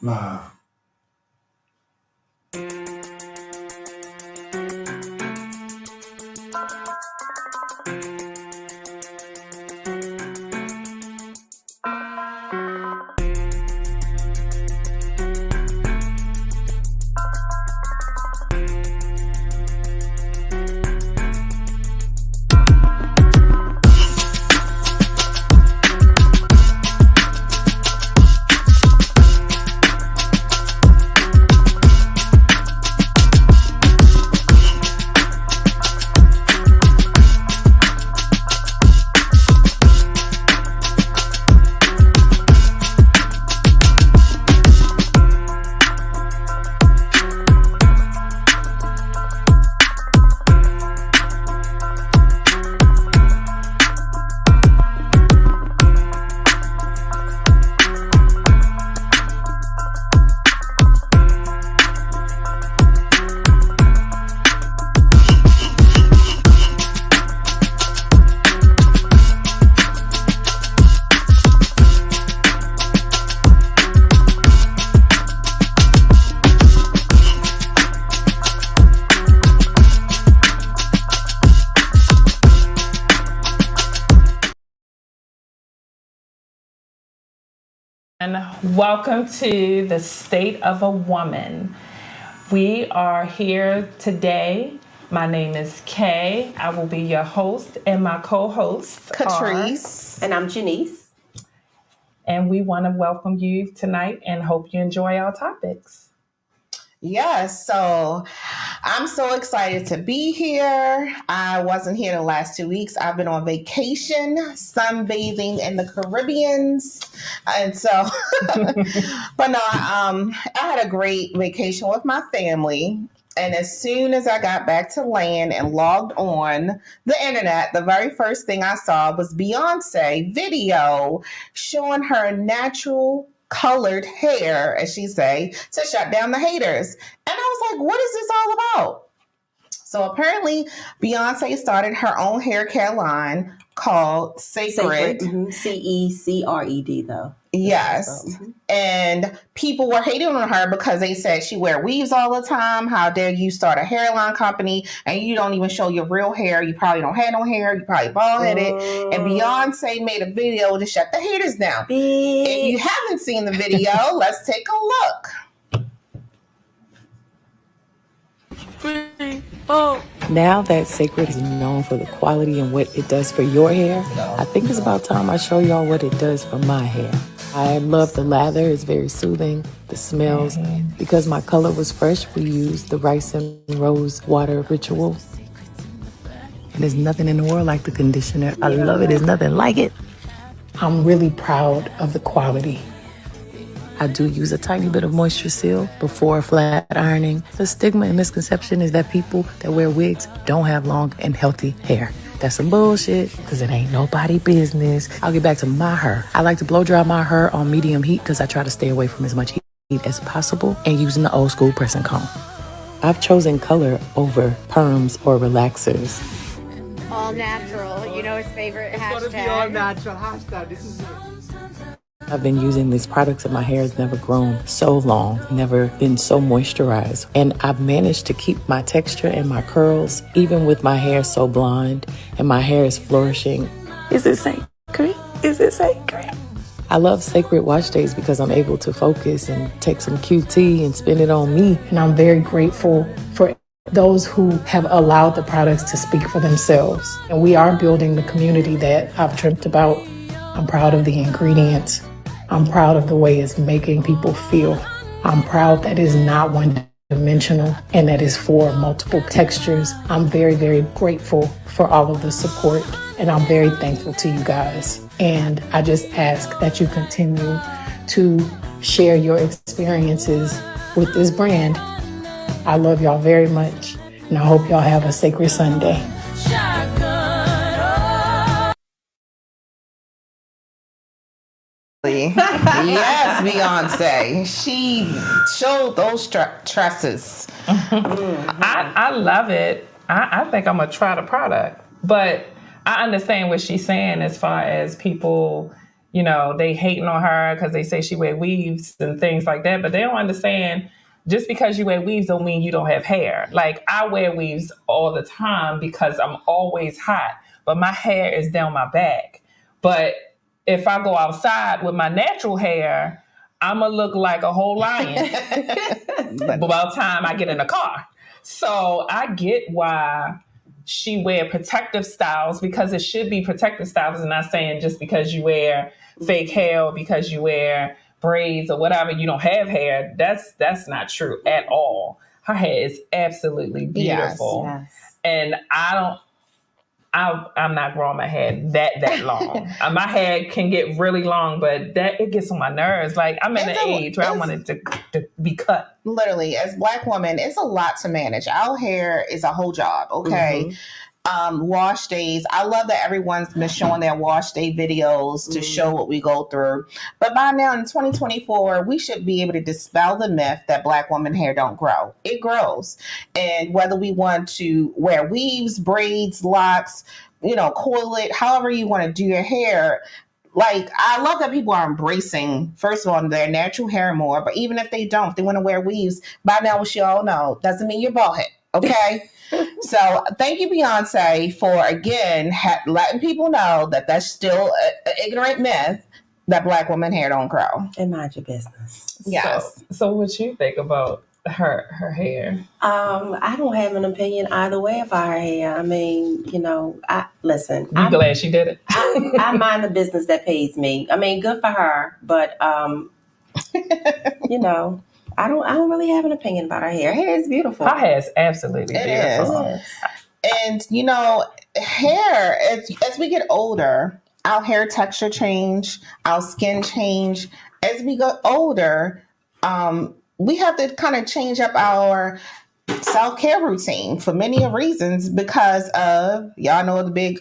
Nah. And welcome to the State of a Woman. We are here today. My name is Kay. I will be your host, and my co-hosts Catrice. And I'm Janice. And we want to welcome you tonight and hope you enjoy our topics. Yes, so I'm so excited to be here. I wasn't here the last 2 weeks. I've been on vacation, sunbathing in the Caribbeans. And so, but no, I had a great vacation with my family. And as soon as I got back to land and logged on the internet, the very first thing I saw was Beyonce video showing her natural colored hair, as she say, to shut down the haters. And I was like, what is this all about? So apparently Beyonce started her own hair care line called Sacred. Mm-hmm. Secred though. Yes. And people were hating on her because they said she wear weaves all the time. How dare you start a hairline company and you don't even show your real hair. You probably don't have no hair. You probably bald headed. And Beyonce made a video to shut the haters down. If you haven't seen the video, let's take a look. 3, 4. Now that Sacred is known for the quality and what it does for your hair, I think it's about time I show y'all what it does for my hair. I love the lather. It's very soothing. The smells. Because my color was fresh, we used the rice and rose water ritual. And there's nothing in the world like the conditioner. I love it. There's nothing like it. I'm really proud of the quality. I do use a tiny bit of moisture seal before flat ironing. The stigma and misconception is that people that wear wigs don't have long and healthy hair. That's some bullshit, because it ain't nobody business. I'll get back to my hair. I like to blow dry my hair on medium heat because I try to stay away from as much heat as possible and using the old school press and comb. I've chosen color over perms or relaxers. All natural, his favorite hashtag. It's gotta be all natural hashtag. This is it. I've been using these products and my hair has never grown so long, never been so moisturized. And I've managed to keep my texture and my curls, even with my hair so blonde and my hair is flourishing. Is it sacred? Is it sacred? I love Sacred Wash Days because I'm able to focus and take some QT and spend it on me. And I'm very grateful for those who have allowed the products to speak for themselves. And we are building the community that I've dreamt about. I'm proud of the ingredients. I'm proud of the way it's making people feel. I'm proud that it's not one-dimensional and that it's for multiple textures. I'm very, very grateful for all of the support, and I'm very thankful to you guys. And I just ask that you continue to share your experiences with this brand. I love y'all very much, and I hope y'all have a sacred Sunday. Yes, Beyonce. She showed those tresses. I love it. I think I'm going to try the product. But I understand what she's saying as far as people, you know, they hating on her because they say she wear weaves and things like that, but they don't understand just because you wear weaves don't mean you don't have hair. Like I wear weaves all the time because I'm always hot, but my hair is down my back. But if I go outside with my natural hair, I'm gonna look like a whole lion by the time I get in the car. So I get why she wear protective styles because it should be protective styles and not saying just because you wear fake hair or because you wear braids or whatever you don't have hair. That's not true at all. Her hair is absolutely beautiful. Yes. And I'm not growing my hair that long. My hair can get really long, but that it gets on my nerves. Like I'm at an age where I want it to be cut. Literally, as Black women, it's a lot to manage. Our hair is a whole job. Okay. Wash days. I love that everyone's been showing their wash day videos to show what we go through. But by now in 2024, we should be able to dispel the myth that Black women hair don't grow. It grows. And whether we want to wear weaves, braids, locks, coil it, however you want to do your hair, like, I love that people are embracing, first of all, their natural hair more. But even if they don't, if they want to wear weaves, by now we should all know, doesn't mean you're bald head. Okay. So thank you, Beyonce, for again letting people know that that's still an ignorant myth that Black women hair don't grow. And mind your business. Yes. So what you think about her hair? I don't have an opinion either way about her hair. I mean, listen. You glad she did it? I mind the business that pays me. I mean, good for her, but I don't really have an opinion about her hair. Her hair is beautiful. Her hair is absolutely beautiful. Is. And hair, as we get older, our hair texture change, our skin change. As we get older, we have to kind of change up our self-care routine for many reasons because of, y'all know the big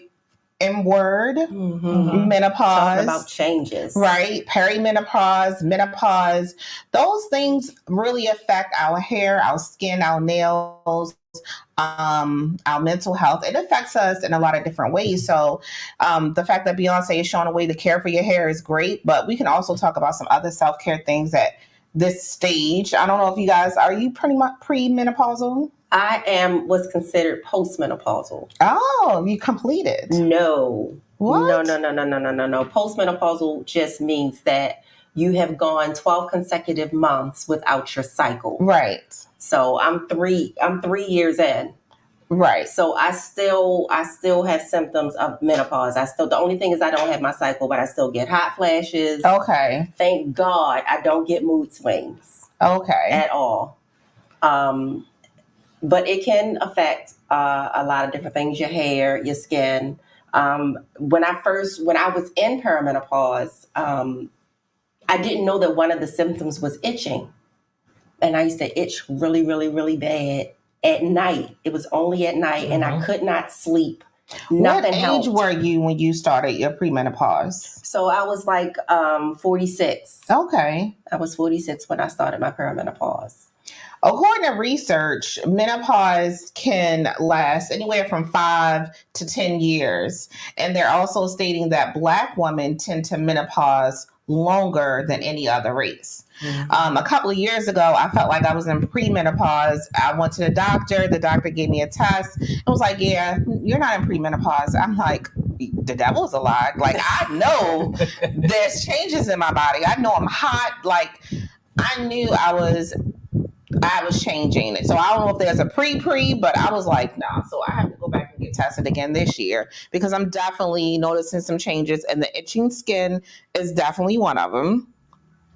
M word, menopause. Talking about changes. Right? Peri-menopause, menopause. Those things really affect our hair, our skin, our nails, our mental health. It affects us in a lot of different ways. So the fact that Beyonce is showing a way to care for your hair is great, but we can also talk about some other self-care things at this stage. I don't know if you guys, are you pretty much pre-menopausal? I was considered post-menopausal. Oh, you completed? No. What? No. Post-menopausal just means that you have gone 12 consecutive months without your cycle. Right. So I'm 3 years in. Right. So I still have symptoms of menopause. The only thing is I don't have my cycle, but I still get hot flashes. Okay. Thank God I don't get mood swings. Okay. At all. But it can affect a lot of different things, your hair, your skin. When I was in perimenopause, I didn't know that one of the symptoms was itching. And I used to itch really, really, really bad at night. It was only at night, and I could not sleep. Nothing helped. What age were you when you started your premenopause? So I was like 46. Okay. I was 46 when I started my perimenopause. According to research, menopause can last anywhere from 5 to 10 years. And they're also stating that Black women tend to menopause longer than any other race. A couple of years ago, I felt like I was in premenopause. I went to the doctor. The doctor gave me a test. It was like, yeah, you're not in premenopause. I'm like, the devil's a lie. Like, I know there's changes in my body. I know I'm hot. Like, I knew I was changing it. So I don't know if there's a pre, but I was like, nah. So I have to go back and get tested again this year because I'm definitely noticing some changes, and the itching skin is definitely one of them.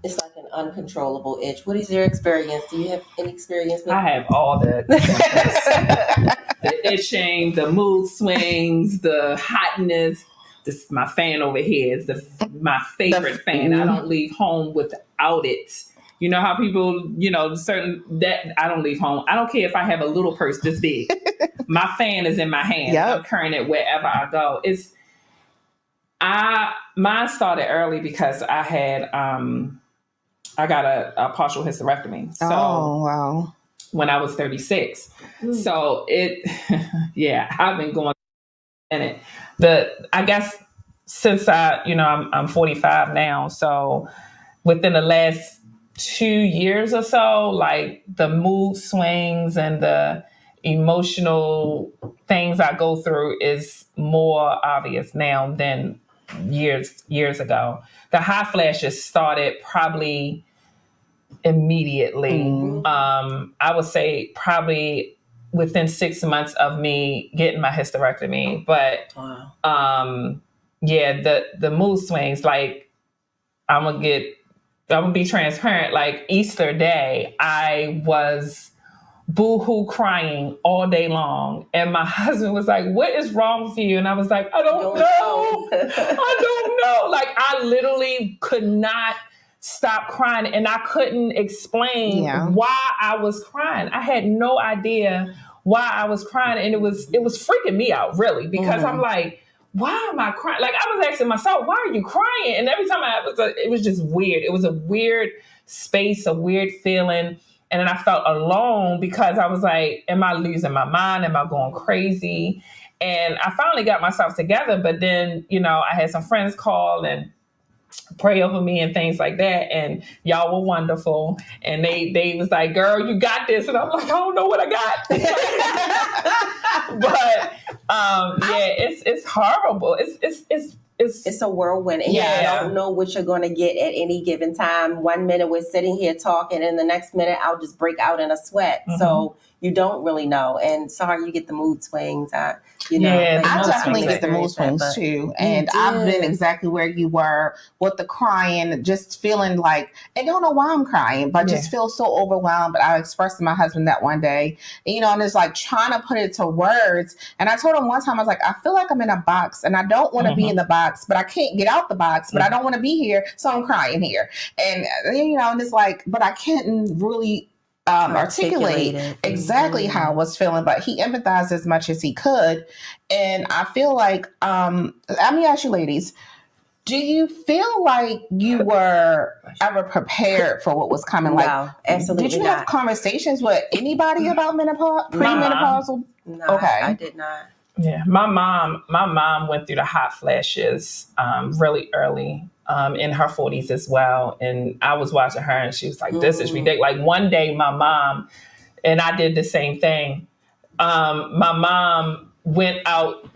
It's like an uncontrollable itch. What is your experience? Do you have any experience with I have all that. The itching, the mood swings, the hotness. This my fan over here is my favorite fan. I don't leave home without it. You know how people, that I don't leave home. I don't care if I have a little purse this big. My fan is in my hand. Yep. I'm carrying it wherever I go. Mine started early because I had I got a partial hysterectomy. So wow. When I was 36. So I've been going in it. I guess since I'm 45 now, so within the last 2 years or so, like the mood swings and the emotional things I go through is more obvious now than years ago. The hot flashes started probably immediately. I would say probably within 6 months of me getting my hysterectomy. But Wow. yeah, the mood swings, like I'm gonna be transparent. Like Easter Day, I was boo-hoo crying all day long. And my husband was like, "What is wrong with you?" And I was like, "I don't know. I don't know." Like I literally could not stop crying, and I couldn't explain why I was crying. I had no idea why I was crying. And it was freaking me out, really, because I'm like, why am I crying? Like I was asking myself, why are you crying? And every time it was just weird. It was a weird space, a weird feeling. And then I felt alone because I was like, am I losing my mind? Am I going crazy? And I finally got myself together. But then, I had some friends call and pray over me and things like that. And y'all were wonderful. And they was like, "Girl, you got this." And I'm like, "I don't know what I got." But yeah, it's horrible. It's a whirlwind, and you don't know what you're going to get at any given time. 1 minute we're sitting here talking, and the next minute I'll just break out in a sweat. So you don't really know. And sorry, you get the mood swings. I definitely get the mood swings too. And I've been exactly where you were with the crying, just feeling like, I don't know why I'm crying, but just feel so overwhelmed. But I expressed to my husband that one day, and it's like trying to put it to words. And I told him one time, I was like, I feel like I'm in a box and I don't want to be in the box, but I can't get out the box, but I don't want to be here. So I'm crying here. And, and it's like, but I can't really articulate exactly how I was feeling, but he empathized as much as he could. And I feel like, let me ask you ladies, do you feel like you were ever prepared for what was coming? No, absolutely did you not. have conversations with anybody about menopause, premenopausal? No, okay. I did not. Yeah, my mom went through the hot flashes really early. In her 40s as well. And I was watching her and she was like, this is ridiculous. Like one day my mom, and I did the same thing. My mom went out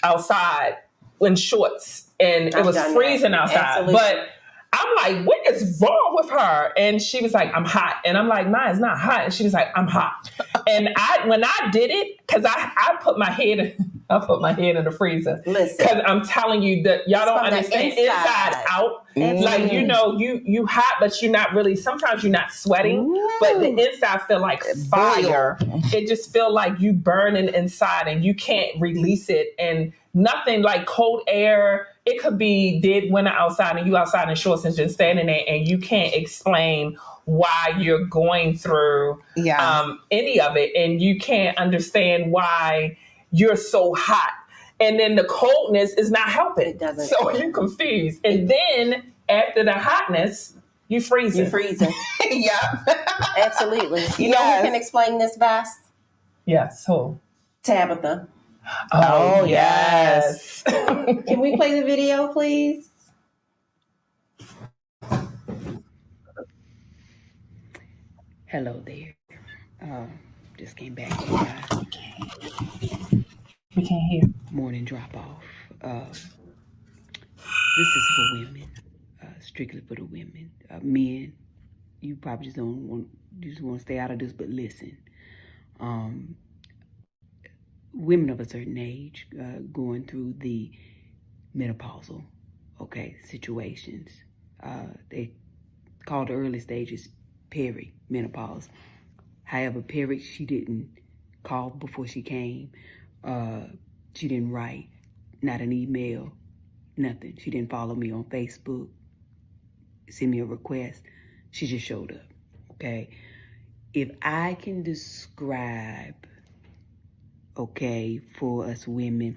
outside in shorts and it was freezing outside. Absolutely. But I'm like, what is wrong with her? And she was like, I'm hot. And I'm like, mine's not hot. And she was like, I'm hot. And when I did it, because I put my head in the freezer. Listen. Because I'm telling you that y'all don't understand inside out. Like, you hot, but you're not really, sometimes you're not sweating, but the inside feel like fire. It just feel like you burning inside and you can't release it. And nothing like cold air. It could be dead winter outside and you outside in shorts and just standing there and you can't explain why you're going through any of it. And you can't understand why you're so hot. And then the coldness is not helping. It doesn't. So you're confused. And then after the hotness, you freezing. You're freezing. Yeah. Absolutely. You know who can explain this best? Yes. Who? Tabitha. Oh, yes. Can we play the video, please? Hello there. Just came back from my We can't hear. morning drop off. This is for women, strictly for the women. Men, you probably just want to stay out of this, but listen. Women of a certain age going through the menopausal, situations. They call the early stages peri-menopause. However, Peri, she didn't call before she came. She didn't write, not an email, nothing. She didn't follow me on Facebook, send me a request. She just showed up, okay? If I can describe, for us women,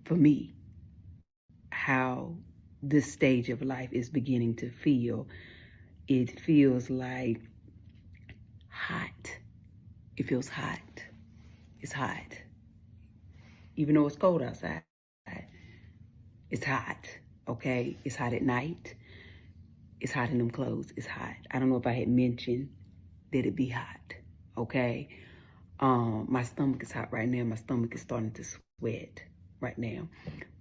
for me, how this stage of life is beginning to feel, it feels like hot. It feels hot. It's hot. Even though it's cold outside, It's hot, okay? It's hot at night. It's hot in them clothes. It's hot. I don't know if I had mentioned that it be hot, okay? My stomach is hot right now. My stomach is starting to sweat right now.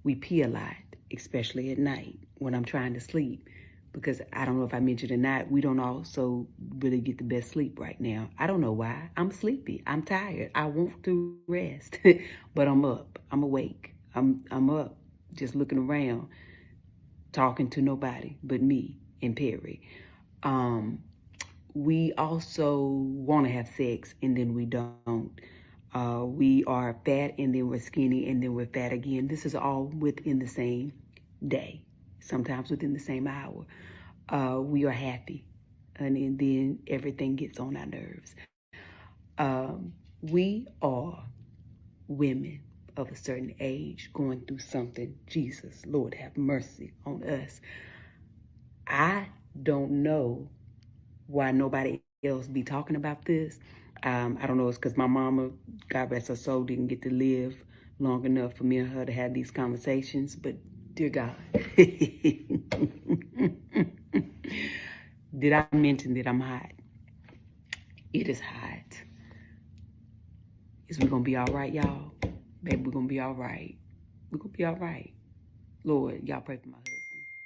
We pee a lot, especially at night when I'm trying to sleep, because I don't know if I mentioned or not, we don't also really get the best sleep right now. I don't know why. I'm sleepy. I'm tired. I want to rest, but I'm up. I'm awake. I'm up, just looking around, talking to nobody but me and Perry. We also want to have sex and then we don't. We are fat and then we're skinny and then we're fat again. This is all within the same day, sometimes within the same hour. We are happy and then everything gets on our nerves. We are women of a certain age going through something. Jesus, Lord, have mercy on us. I don't know why nobody else be talking about this. I don't know, it's because my mama, God rest her soul, didn't get to live long enough for me and her to have these conversations, but dear God. Did I mention that I'm hot? It is hot. Is we gonna be all right, y'all? Baby, we're gonna be all right. We're gonna be all right. Lord, y'all pray for my husband.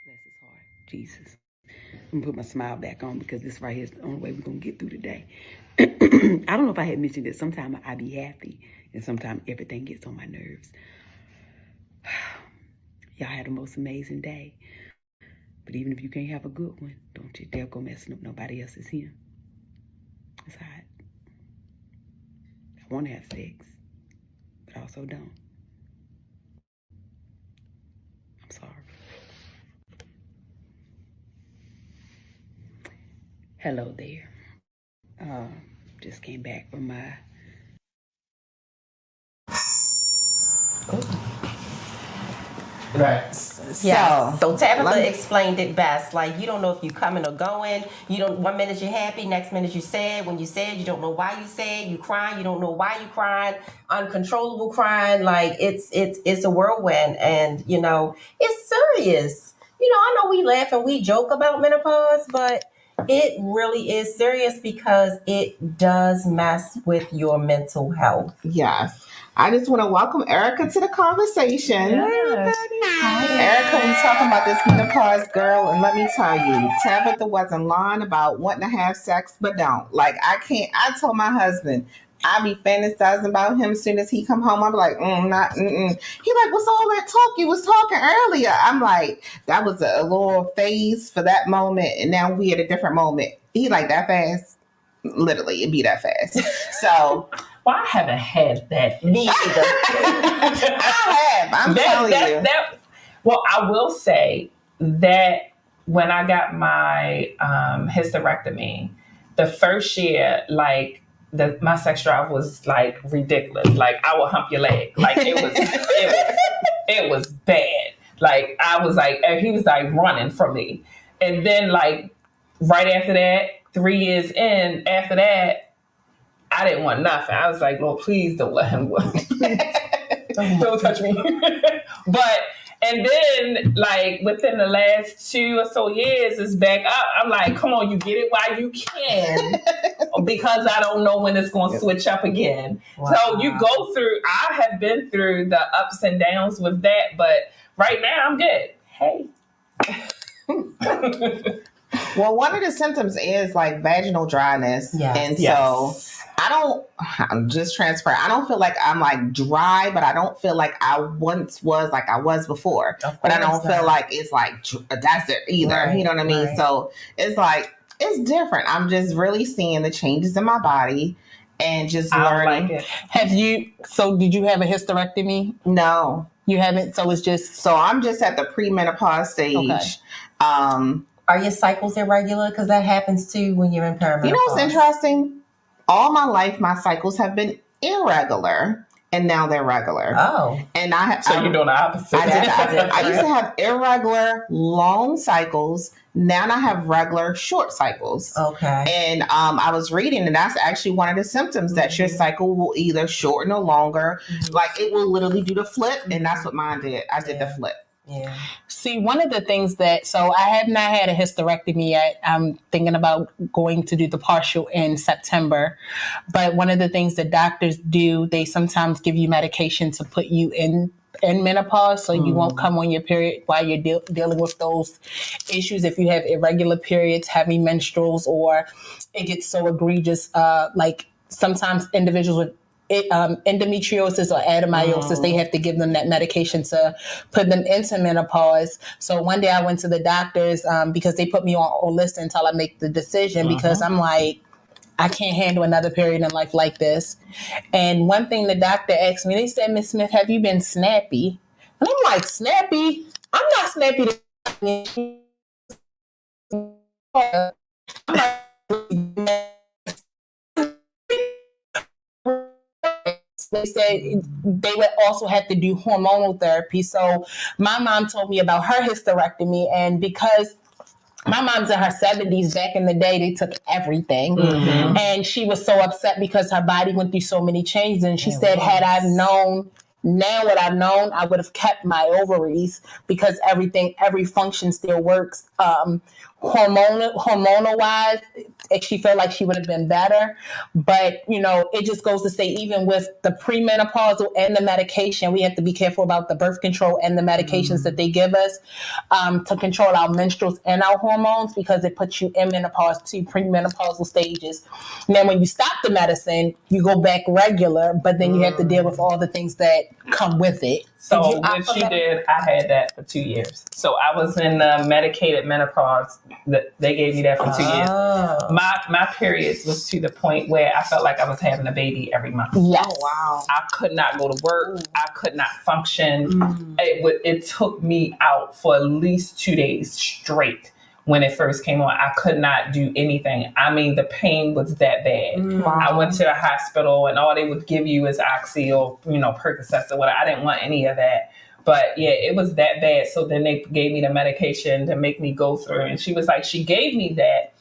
Bless his heart. Jesus. I'm gonna put my smile back on because this right here is the only way we're gonna get through today. I don't know if I had mentioned that sometimes I be happy and sometimes everything gets on my nerves. Y'all had the most amazing day. But even if you can't have a good one, don't you dare go messing up nobody else's here. It's hot. I want to have sex, but I also don't. I'm sorry. Hello there. Just came back from my... Right. Yeah. So Tabitha let me- explained it best. Like, you don't know if you're coming or going. You don't. One minute you're happy, next minute you sad. When you sad, you don't know why you sad. You crying, you don't know why you crying. Uncontrollable crying. Like it's a whirlwind, and it's serious. I know we laugh and we joke about menopause, but it really is serious because it does mess with your mental health. Yes. I just want to welcome Erica to the conversation. Yes. Erica, we talking about this menopause girl, and let me tell you, Tabitha wasn't lying about wanting to have sex, but don't. Like, I can't. I told my husband, I be fantasizing about him as soon as he come home. I'm like, not. He like, what's all that talk you was talking earlier? I'm like, that was a little phase for that moment, and now we at a different moment. He like that fast. Literally, it'd be that fast. So, Well, I haven't had that. Me either. I have. I'm telling you. Well, I will say that when I got my hysterectomy, the first year, like my sex drive was like ridiculous. Like I would hump your leg. Like it was bad. Like I was like, he was like running from me, and then like right after that, 3 years in, after that, I didn't want nothing. I was like, Lord, please don't let him don't touch me. And then like within the last 2 or so years, it's back up. I'm like, come on, you get it while you can, because I don't know when it's going to switch up again. Wow. So you go through, I have been through the ups and downs with that, but right now I'm good. Hey. Well, one of the symptoms is like vaginal dryness. Yes. And so I'm just transparent. I don't feel like I'm like dry, but I don't feel like I once was like I was before. But I don't feel like it's like a desert either. Right, you know what I mean? Right. So it's like, it's different. I'm just really seeing the changes in my body and just learning. Like it. Did you have a hysterectomy? No. You haven't? So it's just... So I'm just at the pre-menopause stage. Okay. Are your cycles irregular? Because that happens too when you're in perimenopause. You know what's interesting? All my life, my cycles have been irregular, and now they're regular. Oh. And you're doing the opposite. I used to have irregular long cycles. Now I have regular short cycles. Okay. And I was reading, and that's actually one of the symptoms, that your cycle will either shorten or longer. Like it will literally do the flip, and that's what mine did. I did the flip. Yeah. See, one of the things so I have not had a hysterectomy yet. I'm thinking about going to do the partial in September. But one of the things that doctors do, they sometimes give you medication to put you in menopause, so you won't come on your period while you're dealing with those issues. If you have irregular periods, heavy menstruals, or it gets so egregious, like sometimes individuals with endometriosis or adenomyosis, they have to give them that medication to put them into menopause. So one day I went to the doctors because they put me on Olista until I make the decision, because I'm like, I can't handle another period in life like this. And one thing the doctor asked me, they said, Miss Smith, have you been snappy? And I'm like, snappy? I'm not snappy. They said they would also have to do hormonal therapy. So my mom told me about her hysterectomy, and because my mom's in her 70s, back in the day, they took everything. And she was so upset because her body went through so many changes. And she said, had I known now what I've known, I would have kept my ovaries, because every function still works. Hormonal wise, she felt like she would have been better. But, it just goes to say, even with the premenopausal and the medication, we have to be careful about the birth control and the medications that they give us to control our menstruals and our hormones, because it puts you in menopause to premenopausal stages. Now, when you stop the medicine, you go back regular, but then you have to deal with all the things that come with it. So what she did, I had that for 2 years. So I was in medicated menopause. They gave me that for 2 years. My periods was to the point where I felt like I was having a baby every month. Yes. Oh, wow. I could not go to work. I could not function. It took me out for at least 2 days straight. When it first came on, I could not do anything. I mean, the pain was that bad. Wow. I went to the hospital, and all they would give you is Oxy or, Percocet or whatever. I didn't want any of that. But yeah, it was that bad. So then they gave me the medication to make me go through. And she was like, she gave me that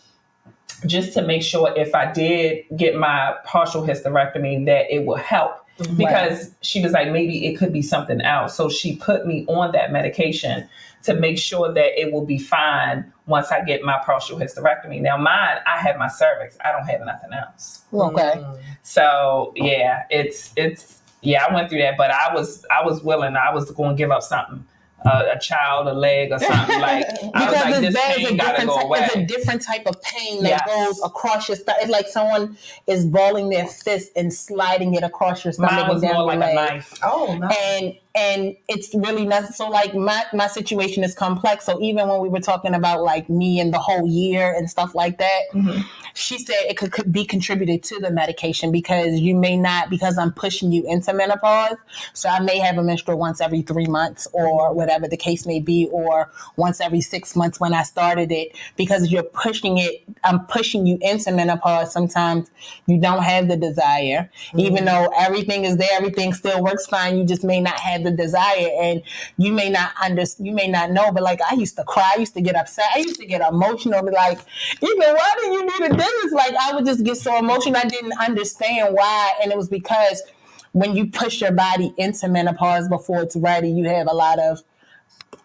just to make sure if I did get my partial hysterectomy, that it would help. Because she was like, maybe it could be something else. So she put me on that medication to make sure that it will be fine once I get my partial hysterectomy. Now mine, I have my cervix. I don't have nothing else. Okay. So yeah, I went through that, but I was willing. I was going to give up something. A child, a leg, or something like. I was like, this pain gotta go away. It's a different type of pain that goes across your stomach. It's like someone is balling their fist and sliding it across your stomach. Mine was more like a knife. Oh, nice. And it's really not so. Like my situation is complex. So even when we were talking about like me and the whole year and stuff like that, she said it could be contributed to the medication, because you may not, because I'm pushing you into menopause. So I may have a menstrual once every 3 months or whatever the case may be, or once every 6 months when I started it, because you're pushing it. I'm pushing you into menopause. Sometimes you don't have the desire, even though everything is there, everything still works fine. You just may not have the desire, and you may not know, but like I used to cry, I used to get upset, I used to get emotional, like, even why did you do this? Like I would just get so emotional. I didn't understand why, and it was because when you push your body into menopause before it's ready, you have a lot of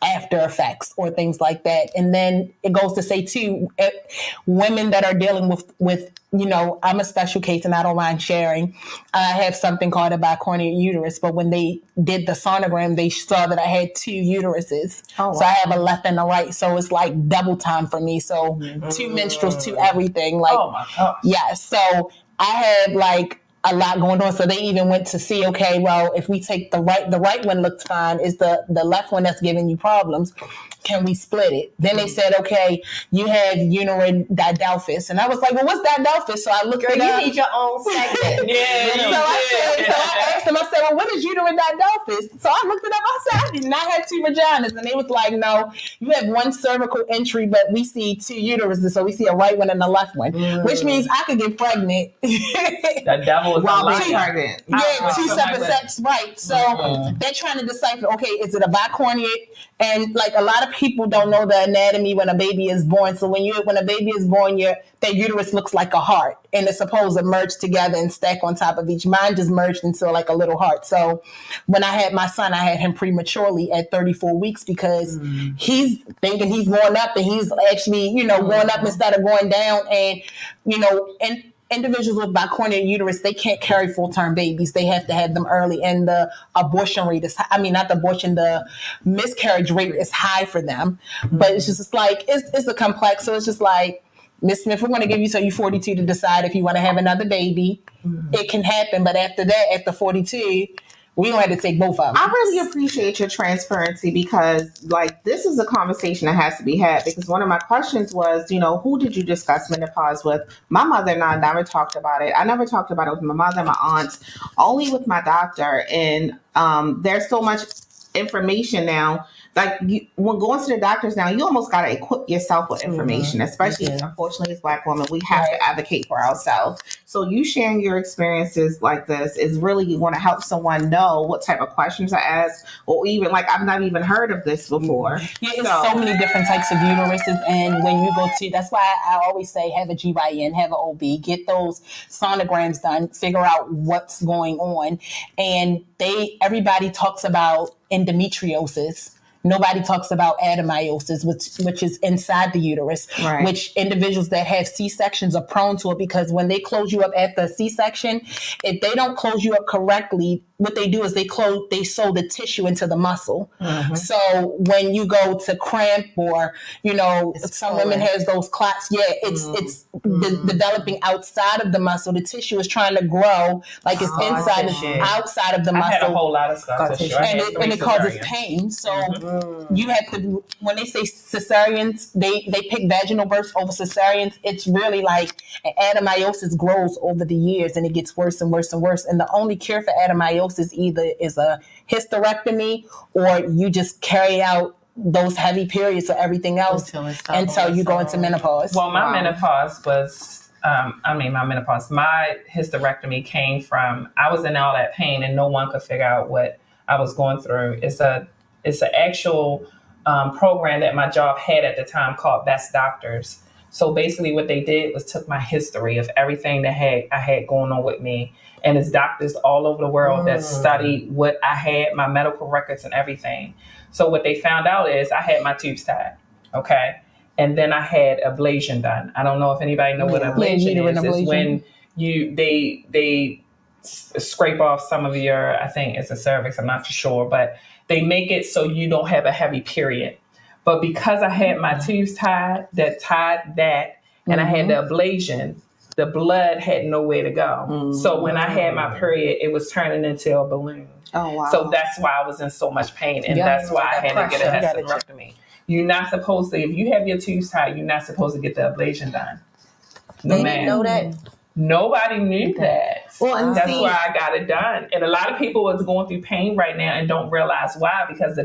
after effects or things like that. And then it goes to say too, women that are dealing with I'm a special case and I don't mind sharing. I have something called a bicornuate uterus, but when they did the sonogram, they saw that I had 2 uteruses. Oh, wow. So I have a left and a right. So it's like double time for me. So 2 menstruals, 2 everything. Like, oh my gosh. Yeah. So I had like a lot going on. So they even went to see, okay, well, if we take the right one looks fine, is the left one that's giving you problems. Can we split it? Then they said, okay, you have uterine didelphys. And I was like, well, what's didelphys? So I looked it up. You need your own segment. So I asked them, I said, well, what is uterine didelphys? So I looked it up. I said, I did not have 2 vaginas. And they was like, no, you have 1 cervical entry, but we see 2 uteruses. So we see a right one and a left one, which means I could get pregnant. The devil is pregnant. Yeah, 2 separate sex, right. So they're trying to decipher, okay, is it a bicornuate? And like a lot of people don't know the anatomy when a baby is born. So when a baby is born, that uterus looks like a heart, and it's supposed to merge together and stack on top of each. Mine just merged into like a little heart. So when I had my son, I had him prematurely at 34 weeks because he's thinking he's going up, and he's actually, going up instead of going down. And, and individuals with bicornuate uterus, they can't carry full-term babies. They have to have them early. And the abortion rate is, not the abortion, the miscarriage rate is high for them. But it's just like, it's a complex. So it's just like, Miss Smith, we're going to give you till you're 42 to decide if you want to have another baby. It can happen. But after that, after 42, we don't have to take both of them. I really appreciate your transparency because, this is a conversation that has to be had. Because one of my questions was, who did you discuss menopause with? My mother and I never talked about it. I never talked about it with my mother, my aunts, only with my doctor. And there's so much information now. When going to the doctors now, you almost got to equip yourself with information, especially, unfortunately, as Black women, we have to advocate for ourselves. So you sharing your experiences like this is really, you want to help someone know what type of questions to ask, or even I've not even heard of this before. Yeah, it's so many different types of uteruses. And when you go to, that's why I always say, have a GYN, have an OB, get those sonograms done, figure out what's going on. And everybody talks about endometriosis. Nobody talks about adenomyosis, which is inside the uterus, which individuals that have C-sections are prone to it, because when they close you up after a C-section, if they don't close you up correctly, what they do is they sew the tissue into the muscle. So when you go to cramp, or some women has those clots, it's developing outside of the muscle. The tissue is trying to grow like it's inside, it's outside of the muscle. I had a whole lot of scar tissue, and it causes pain. So you have to, when they say cesareans, they pick vaginal births over cesareans. It's really like adenomyosis grows over the years, and it gets worse and worse and worse. And the only cure for adenomyosis either is a hysterectomy, or you just carry out those heavy periods or everything else until you go into menopause. Well, my menopause was, my hysterectomy came from, I was in all that pain and no one could figure out what I was going through. It's an actual program that my job had at the time called Best Doctors. So basically what they did was took my history of everything that I had going on with me. And it's doctors all over the world that studied what I had, my medical records and everything. So what they found out is I had my tubes tied, okay? And then I had ablation done. I don't know if anybody know what ablation is. It's when they scrape off some of your, I think it's a cervix, I'm not too sure, but they make it so you don't have a heavy period. But because I had my tubes tied, and I had the ablation, the blood had nowhere to go. So when I had my period, it was turning into a balloon. Oh, wow. So that's why I was in so much pain. And that's why I had to get a hysterectomy. You're not supposed to, if you have your tubes tied, you're not supposed to get the ablation done. They didn't know that? Nobody knew that. Well, that's why I got it done. And a lot of people is going through pain right now and don't realize why, because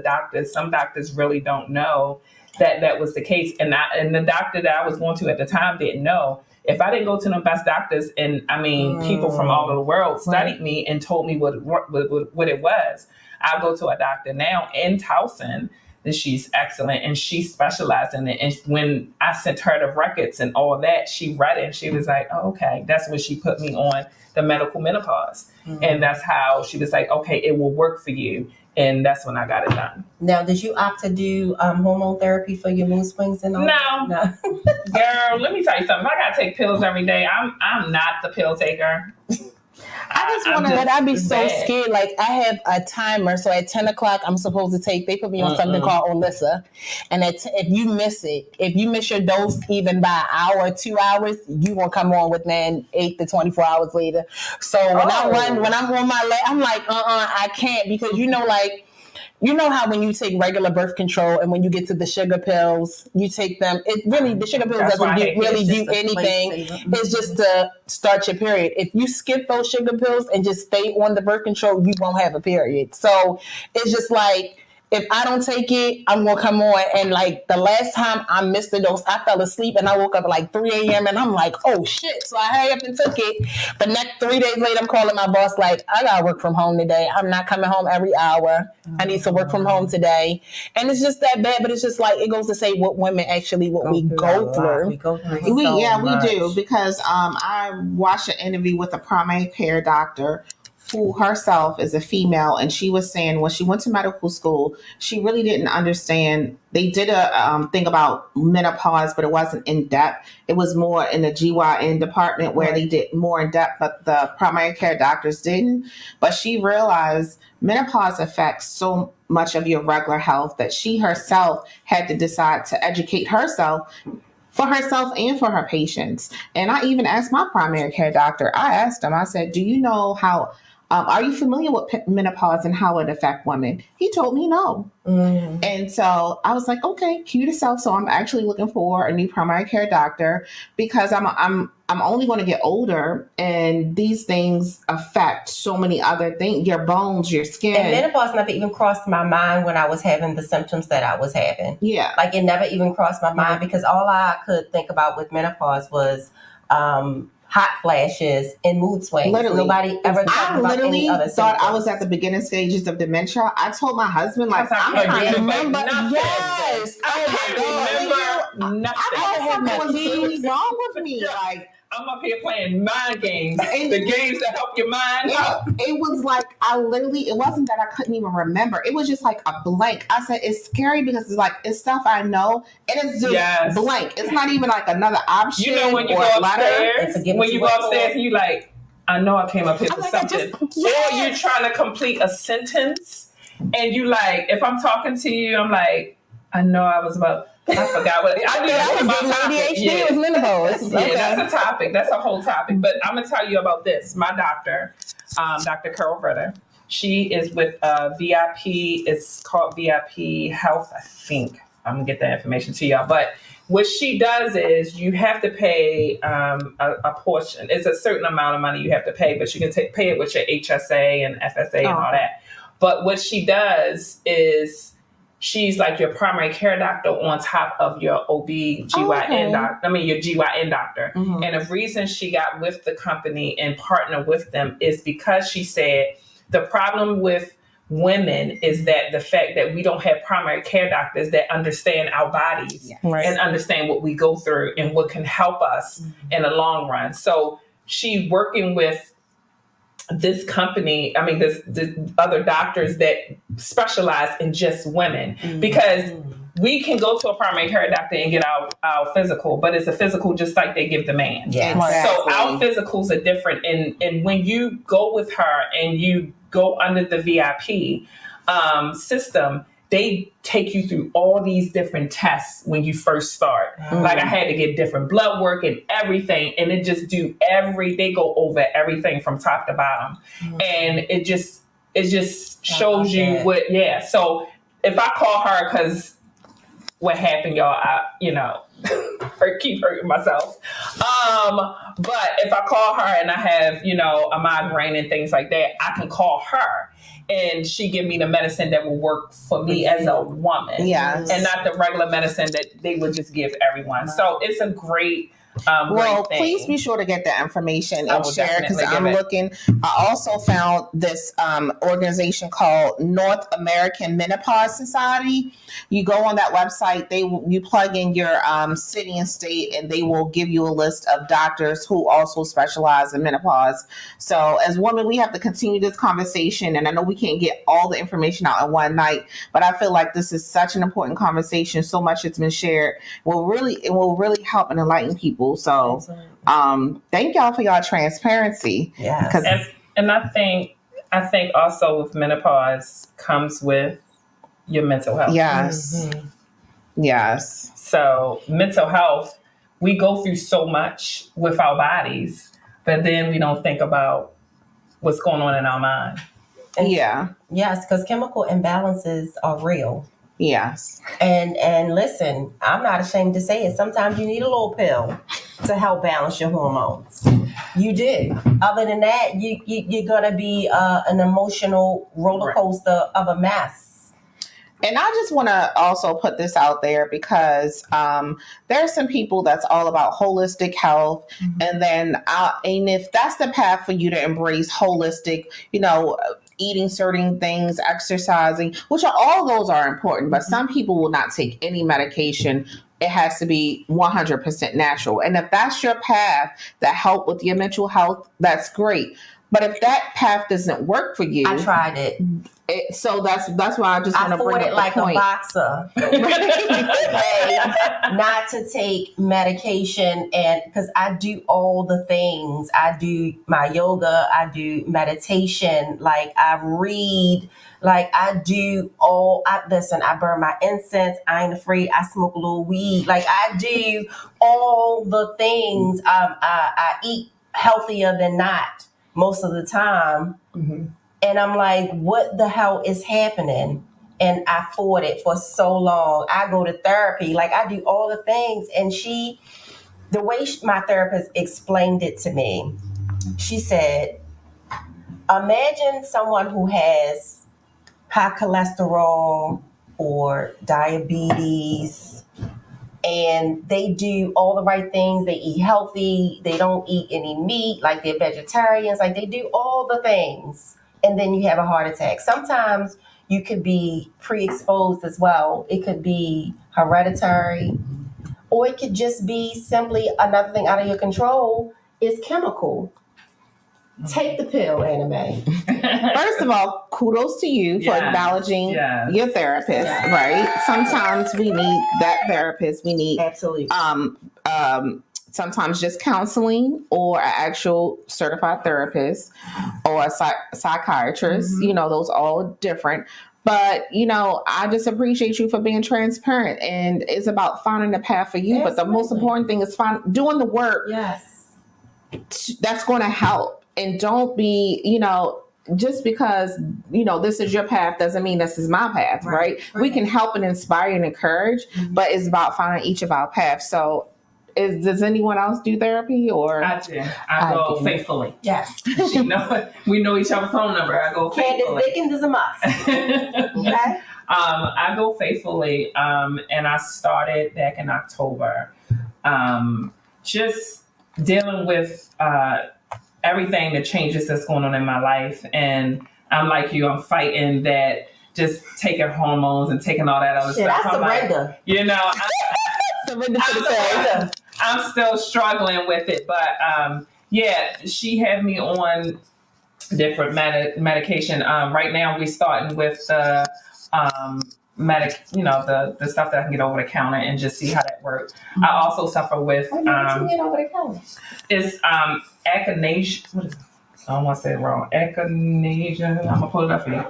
some doctors really don't know that was the case. And the doctor that I was going to at the time didn't know. If I didn't go to the Best Doctors, and people from all over the world studied me and told me what it was, I'll go to a doctor now in Towson. And she's excellent, and she specialized in it. And when I sent her the records and all that, she read it and she was like, oh, okay. That's when she put me on the medical menopause. And that's how she was like, okay, it will work for you. And that's when I got it done. Now, did you opt to do hormone therapy for your mood swings and all? No. Girl, let me tell you something. If I got to take pills every day, I'm not the pill taker. I just want to, but I'd be so scared. Like, I have a timer, so at 10 o'clock, I'm supposed to take, they put me on something called Olissa. And if you miss your dose even by an hour or 2 hours, you won't come on within 8 to 24 hours later. So when I'm on my leg, I'm like, I can't, because you know how when you take regular birth control and when you get to the sugar pills, you take them. The sugar pills doesn't really do anything. It's just to start your period. If you skip those sugar pills and just stay on the birth control, you won't have a period. So it's just like, if I don't take it, I'm gonna come on. And like the last time I missed the dose, I fell asleep and I woke up at like 3 a.m. and I'm like, oh shit. So I hurry up and took it. But next 3 days later, I'm calling my boss like, I gotta work from home today. I'm not coming home every hour. I need to work from home today. And it's just that bad, but it's just like it goes to say what women actually we go through. We go through We much. do, because I watched an interview with a primary care doctor who herself is a female, and she was saying when she went to medical school, she really didn't understand. They did a thing about menopause, but it wasn't in depth. It was more in the GYN department where they did more in depth, but the primary care doctors didn't. But she realized menopause affects so much of your regular health that she herself had to decide to educate herself for herself and for her patients. And I even asked my primary care doctor, I asked him, I said, do you know how, are you familiar with menopause and how it affects women? He told me no. Mm-hmm. And so I was like, okay, cue to self. So I'm actually looking for a new primary care doctor because I'm only going to get older, and these things affect so many other things, your bones, your skin. And menopause never even crossed my mind when I was having the symptoms that I was having. Yeah. Like it never even crossed my mind because all I could think about with menopause was hot flashes and mood swings. Literally. Nobody ever talked about any other symptoms. Thought I was at the beginning stages of dementia. I told my husband, like, I'm trying to remember. Yes. I remember nothing. I thought something was really wrong with me. Like, I'm up here playing mind games. The games that help your mind. It was like, it wasn't that I couldn't even remember. It was just like a blank. I said, it's scary because it's like, it's stuff I know. And it's just blank. It's not even like another option. You know when you go upstairs, and you like, I know I came up here for something. Or you're trying to complete a sentence and you like, if I'm talking to you, I'm like, I know I forgot what I knew. That was my topic. ADHD. It was menopause. Okay. That's a topic. That's a whole topic. But I'm gonna tell you about this. My doctor, Dr. Carol Ritter, she is with VIP. It's called VIP Health, I think. I'm gonna get that information to y'all. But what she does is you have to pay a portion. It's a certain amount of money you have to pay, but you can pay it with your HSA and FSA and all that. But what she does is she's like your primary care doctor on top of your OB-GYN doctor. I mean, your GYN doctor. Mm-hmm. And the reason she got with the company and partnered with them is because she said the problem with women is that the fact that we don't have primary care doctors that understand our bodies and understand what we go through and what can help us in the long run. So she working with this company, I mean, this other doctors that specialize in just women, because we can go to a primary care doctor and get our physical, but it's a physical just like they give the man. Yes. So our physicals are different. And when you go with her and you go under the VIP system, they take you through all these different tests when you first start. Like I had to get different blood work and everything. And it just they go over everything from top to bottom. And it just shows you what, So if I call her, cause what happened, y'all, I keep hurting myself. But if I call her and I have, a migraine and things like that, I can call her. And she give me the medicine that will work for me as a woman. Yes. And not the regular medicine that they would just give everyone. So it's a great well, please be sure to get that information and share, because I'm looking. I also found this organization called North American Menopause Society. You go on that website, you plug in your city and state, and they will give you a list of doctors who also specialize in menopause. So as women, we have to continue this conversation, and I know we can't get all the information out in one night, but I feel like this is such an important conversation. So much has been shared. It will really help and enlighten people. So thank y'all for y'all transparency. Yeah. And I think also with menopause comes with your mental health. Yes. Mm-hmm. Yes. So mental health, we go through so much with our bodies, but then we don't think about what's going on in our mind. Yes, because chemical imbalances are real. Yes. And listen, I'm not ashamed to say it. Sometimes you need a little pill to help balance your hormones. You do. Other than that, you're going to be an emotional roller coaster of a mess. And I just want to also put this out there because there's some people that's all about holistic health. And then, and if that's the path for you to embrace holistic, eating certain things, exercising, which are all those are important, but some people will not take any medication. It has to be 100% natural. And if that's your path that help with your mental health, that's great. But if that path doesn't work for you, I tried it. So that's why I just want to bring fought up it like the point. a boxer. Not to take medication, and because I do all the things. I do my yoga, I do meditation, like I read, like I do all. Listen, I burn my incense. I ain't afraid. I smoke a little weed. Like I do all the things. I eat healthier than not most of the time. And I'm like, what the hell is happening? And I fought it for so long. I go to therapy, like I do all the things. And the way my therapist explained it to me, she said, imagine someone who has high cholesterol or diabetes, and they do all the right things. They eat healthy. They don't eat any meat, like they're vegetarians. Like they do all the things. And then you have a heart attack. Sometimes you could be pre-exposed as well. It could be hereditary, or it could just be simply another thing out of your control is chemical. Take the pill, Anna Mae. First of all, kudos to you for acknowledging your therapist, right? Sometimes we need that therapist. We need absolutely sometimes just counseling or an actual certified therapist or a psychiatrist. Those all different. But, I just appreciate you for being transparent, and it's about finding the path for you. Absolutely. But the most important thing is doing the work. Yes. That's going to help. And don't be, just because, this is your path doesn't mean this is my path, right? We can help and inspire and encourage, but it's about finding each of our paths. So does anyone else do therapy? Or I do. I go faithfully. Yes. We know each other's phone number. I go faithfully. Candace Dickens is a must. Okay. I go faithfully, and I started back in October. Just dealing with everything, the changes that's going on in my life. And I'm like you, I'm fighting that, just taking hormones and taking all that other stuff. I surrender. I'm still struggling with it. But she had me on different medication. Right now we're starting with the the stuff that I can get over the counter and just see how that works. I also suffer with what you get over the counter? It's echinacea. What is it? I don't want to say it wrong. Echinacea. I'm gonna pull it up for you.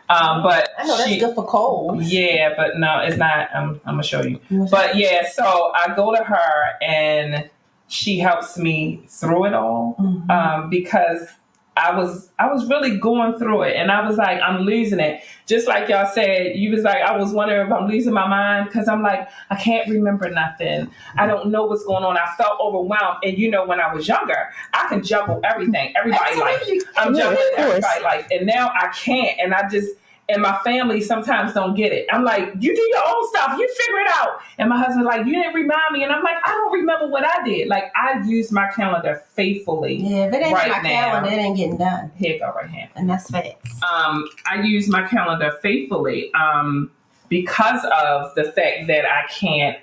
But I know that's good for cold. Yeah, but no, it's not. I'm gonna show you. But yeah, so I go to her and she helps me through it all because I was really going through it, and I was like, I'm losing it. Just like y'all said, you was like, I was wondering if I'm losing my mind, because I'm like, I can't remember nothing. I don't know what's going on. I felt overwhelmed. And when I was younger, I can juggle everything. Everybody life. I'm juggling everybody life. And now I can't. And and my family sometimes don't get it. I'm like, you do your own stuff. You figure it out. And my husband like, you didn't remind me. And I'm like, I don't remember what I did. Like, I use my calendar faithfully. Yeah, if it ain't right my now. calendar, it ain't getting done. Here you go, right hand. And that's facts. I use my calendar faithfully because of the fact that I can't.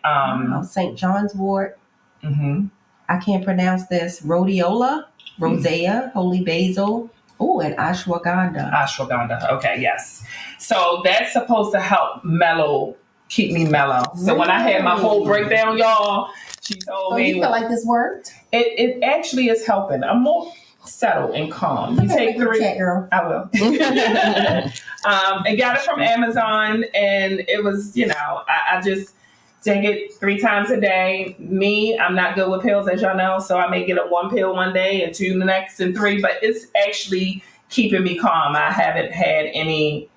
St. John's wort. I can't pronounce this. Rhodiola, rosea, holy basil. Oh, and ashwagandha. Ashwagandha. Okay, yes. So that's supposed to help keep me mellow. So when I had my whole breakdown, y'all, she told me. So you feel like this worked? It actually is helping. I'm more settled and calm. You take 3. Check, girl. I will. I got it from Amazon, and it was, I just take it 3 times a day. I'm not good with pills, as y'all know, so I may get 1 pill one day and 2 the next and 3, but it's actually keeping me calm. I haven't had any,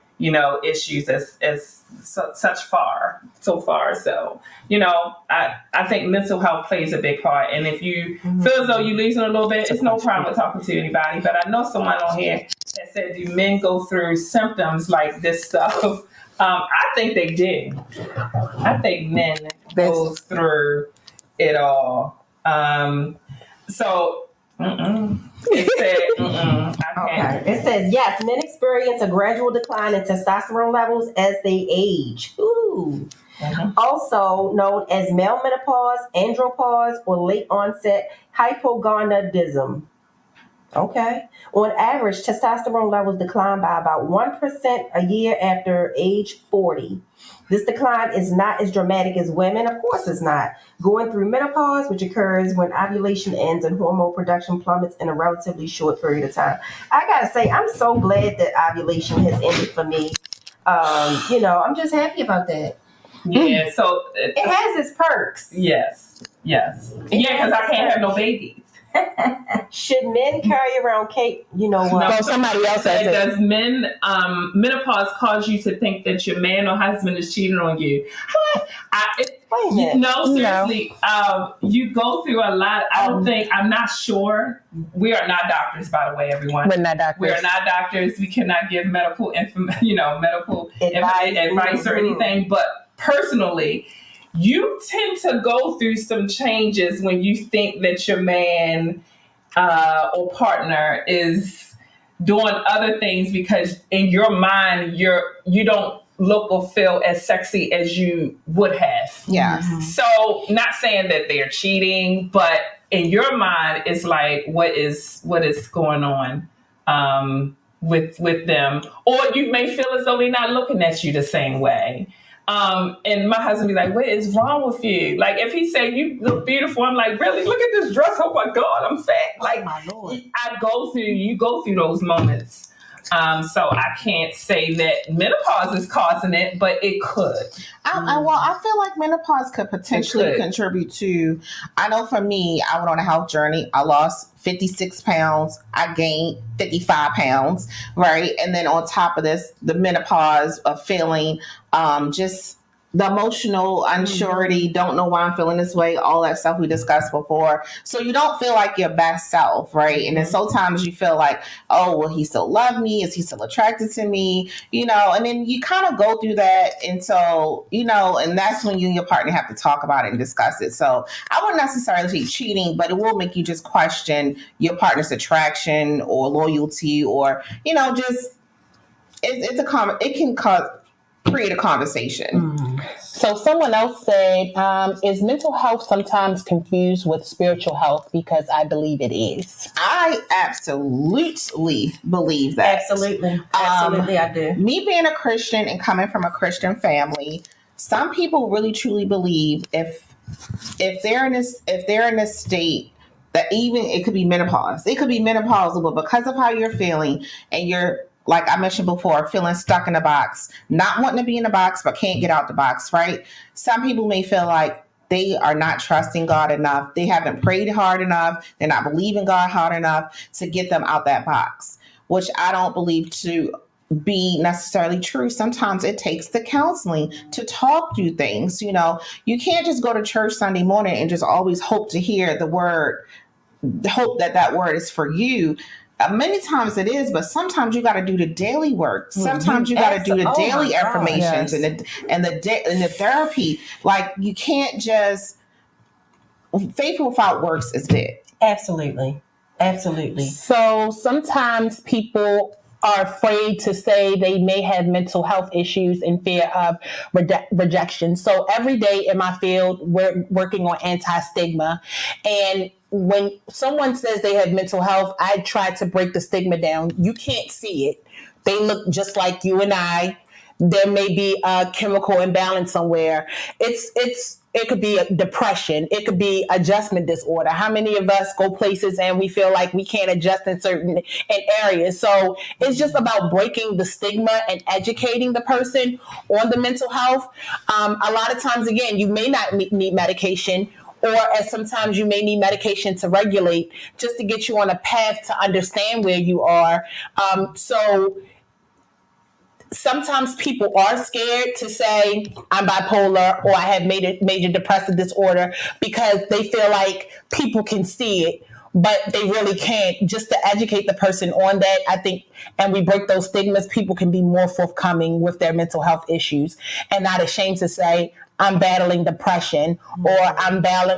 issues so far. So, I think mental health plays a big part. And if you feel as though you're losing a little bit, it's no problem with talking to anybody. But I know someone on here that said, do men go through symptoms like this stuff I think they do. I think men goes through it all. So it said, I can't. Okay. It says, yes, men experience a gradual decline in testosterone levels as they age. Ooh. Also known as male menopause, andropause, or late onset hypogonadism. Okay. On average, testosterone levels decline by about 1% a year after age 40. This decline is not as dramatic as women. Of course, it's not. Going through menopause, which occurs when ovulation ends and hormone production plummets in a relatively short period of time. I gotta say, I'm so glad that ovulation has ended for me. I'm just happy about that. Yeah, so it has its perks. Yes. Yeah, because I can't have no babies. Should men carry around cake? You know what? No, somebody else says it. Does menopause cause you to think that your man or husband is cheating on you? Wait a minute. No, seriously. You go through a lot. I'm not sure. We are not doctors, by the way, everyone. We're not doctors. We are not doctors. We cannot give medical advice or anything. But personally, you tend to go through some changes when you think that your man or partner is doing other things, because in your mind you don't look or feel as sexy as you would have. Yeah. So not saying that they're cheating, but in your mind it's like, what is going on with them? Or you may feel as though they're not looking at you the same way. And my husband be like, what is wrong with you? Like, if he say you look beautiful, I'm like, really? Look at this dress. Oh my God, I'm fat. Like, my Lord. you go through those moments. So I can't say that menopause is causing it, but it could. I feel like menopause could potentially contribute to, I know for me, I went on a health journey. I lost 56 pounds. I gained 55 pounds, right? And then on top of this, the menopause of feeling just the emotional unsurety, don't know why I'm feeling this way, all that stuff we discussed before. So you don't feel like your best self, right? And then sometimes you feel like, oh, will he still love me? Is he still attracted to me? And then you kind of go through that. And so, and that's when you and your partner have to talk about it and discuss it. So I wouldn't necessarily say cheating, but it will make you just question your partner's attraction or loyalty, or, just it can create a conversation. So someone else said, is mental health sometimes confused with spiritual health? Because I believe it is. I absolutely believe that. Absolutely, I do. Me being a Christian and coming from a Christian family, some people really truly believe if they're in this state, that even it could be menopause. It could be menopausal, but because of how you're feeling and you're, like I mentioned before, feeling stuck in a box, not wanting to be in a box, but can't get out the box, right? Some people may feel like they are not trusting God enough. They haven't prayed hard enough. They're not believing God hard enough to get them out that box, which I don't believe to be necessarily true. Sometimes it takes the counseling to talk through things. You can't just go to church Sunday morning and just always hope to hear the word, hope that word is for you. Many times it is, but sometimes you got to do the daily work. Sometimes you got to do the daily affirmations and the therapy. Like, you can't just, faith without works is dead. Absolutely. So sometimes people are afraid to say they may have mental health issues in fear of rejection. So every day in my field, we're working on anti-stigma. And when someone says they have mental health, I try to break the stigma down. You can't see it. They look just like you and I. There may be a chemical imbalance somewhere. It could be a depression. It could be adjustment disorder. How many of us go places and we feel like we can't adjust in certain areas? So it's just about breaking the stigma and educating the person on the mental health. A lot of times, again, you may not need medication, or as sometimes you may need medication to regulate just to get you on a path to understand where you are. So sometimes people are scared to say I'm bipolar or I have major depressive disorder because they feel like people can see it, but they really can't. Just to educate the person on that, I think, and we break those stigmas, people can be more forthcoming with their mental health issues and not ashamed to say, I'm battling depression, or I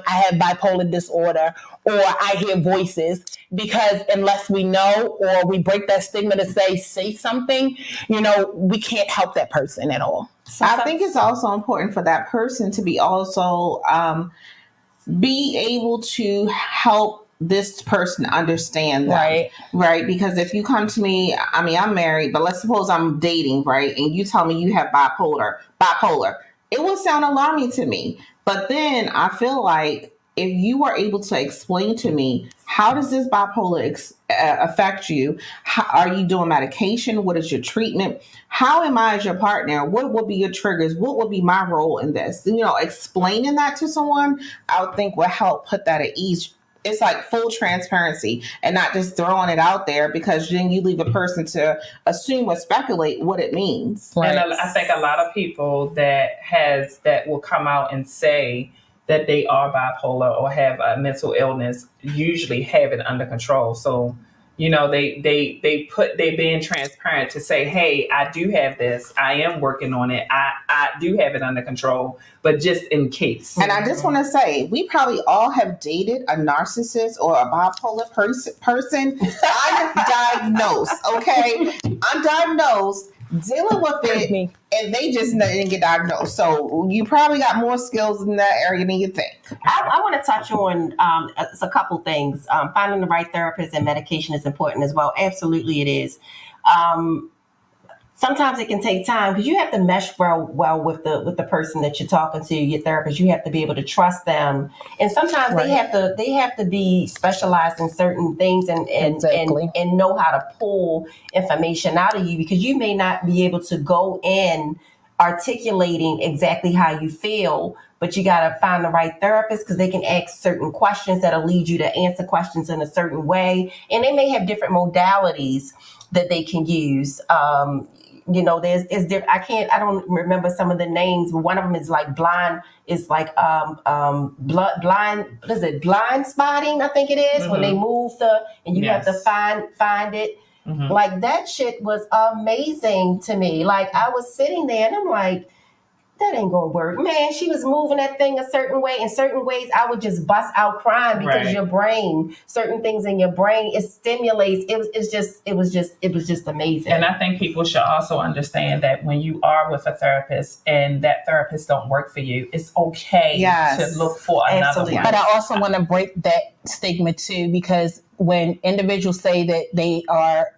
have bipolar disorder, or I hear voices. Because unless we know, or we break that stigma to say something, we can't help that person at all. I think it's also important for that person to be also be able to help this person understand them, right? Because if you come to me, I mean, I'm married, but let's suppose I'm dating, right? And you tell me you have bipolar, it will sound alarming to me. But then I feel like if you are able to explain to me, how does this bipolar affect you? How, are you doing medication? What is your treatment? How am I as your partner? What will be your triggers? What will be my role in this? Explaining that to someone, I would think will help put that at ease. It's like full transparency and not just throwing it out there, because then you leave a person to assume or speculate what it means. Right. And I think a lot of people that will come out and say that they are bipolar or have a mental illness usually have it under control. So, they're being transparent to say, hey, I do have this. I am working on it. I do have it under control, but just in case. And I just want to say, we probably all have dated a narcissist or a bipolar person. I'm diagnosed, okay? I'm diagnosed, dealing with it, and they just didn't get diagnosed. So you probably got more skills in that area than you think. I want to touch on a couple things. Finding the right therapist and medication is important as well. Absolutely, it is. Sometimes it can take time because you have to mesh well with the person that you're talking to, your therapist. You have to be able to trust them, and sometimes they have to be specialized in certain things and know how to pull information out of you, because you may not be able to go in articulating exactly how you feel, but you got to find the right therapist, because they can ask certain questions that'll lead you to answer questions in a certain way, and they may have different modalities that they can use. There's different. I don't remember some of the names, but one of them is like blind. It's like blind. What is it? Blind spotting, I think it is, when they move and you have to find it. Mm-hmm. Like that shit was amazing to me. Like I was sitting there and I'm like, that ain't gonna work, man. She was moving that thing a certain way. In certain ways, I would just bust out crying because your brain, certain things in your brain, it stimulates. It was just amazing. And I think people should also understand that when you are with a therapist and that therapist don't work for you, it's okay to look for another one. But I also want to break that stigma too, because when individuals say that they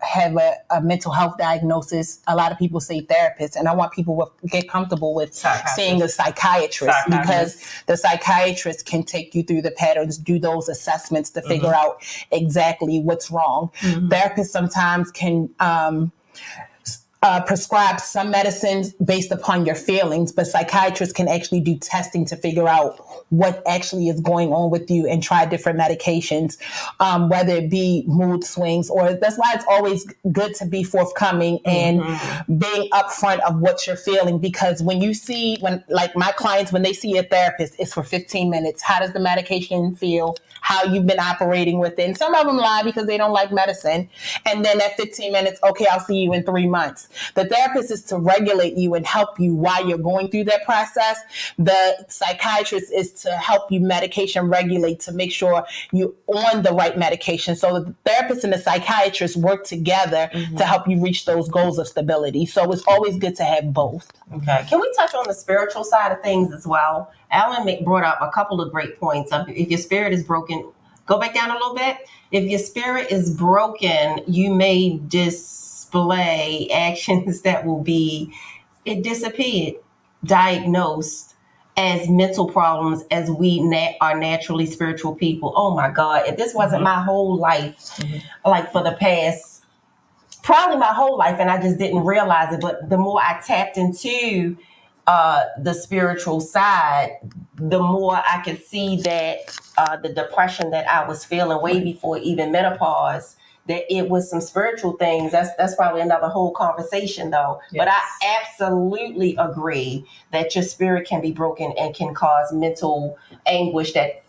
have a mental health diagnosis, a lot of people say therapist, and I want people to get comfortable with saying a psychiatrist, because the psychiatrist can take you through the patterns, do those assessments to figure out exactly what's wrong. Therapists sometimes can prescribe some medicines based upon your feelings, but psychiatrists can actually do testing to figure out what actually is going on with you and try different medications, whether it be mood swings, or that's why it's always good to be forthcoming and being upfront of what you're feeling. Because when like my clients, when they see a therapist, it's for 15 minutes. How does the medication feel? How you've been operating with it? And some of them lie because they don't like medicine. And then at 15 minutes, okay, I'll see you in 3 months. The therapist is to regulate you and help you while you're going through that process. The psychiatrist is to help you medication regulate, to make sure you're on the right medication. So the therapist and the psychiatrist work together to help you reach those goals of stability. So it's always good to have both. Okay. Can we touch on the spiritual side of things as well? Alan brought up a couple of great points. If your spirit is broken, go back down a little bit. If your spirit is broken, you may display actions that will be, it disappeared, diagnosed as mental problems, as we are naturally spiritual people. Oh my God, if this wasn't my whole life, like for the past, probably my whole life, and I just didn't realize it, but the more I tapped into the spiritual side, the more I could see that the depression that I was feeling way before even menopause, that it was some spiritual things. That's probably another whole conversation though. Yes. But I absolutely agree that your spirit can be broken and can cause mental anguish that